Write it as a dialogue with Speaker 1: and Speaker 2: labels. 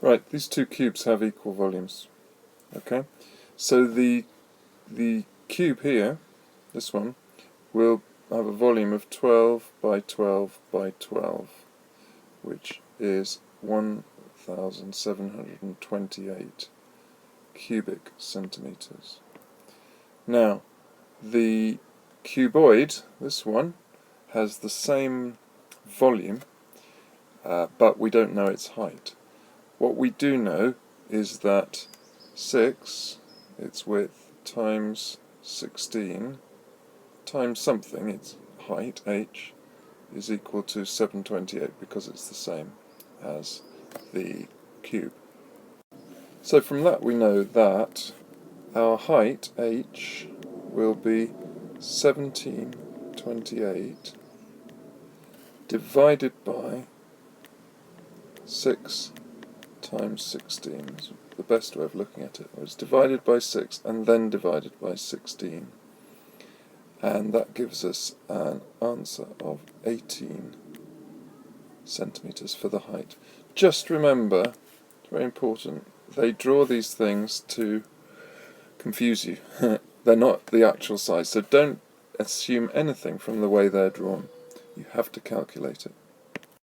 Speaker 1: Right, these two cubes have equal volumes. Okay, so the cube here, this one, will have a volume of 12 by 12 by 12, which is 1,728 cubic centimeters. Now, the cuboid, this one, has the same volume, but we don't know its height. What we do know is that 6, its width, times 16, times something, its height, h, is equal to 728 because it's the same as the cube. So from that we know that our height, h, will be 1728 divided by 6 times 16. The best way of looking at it was divided by 6 and then divided by 16. And that gives us an answer of 18 centimeters for the height. Just remember, it's very important, they draw these things to confuse you. They're not the actual size, so don't assume anything from the way they're drawn. You have to calculate it.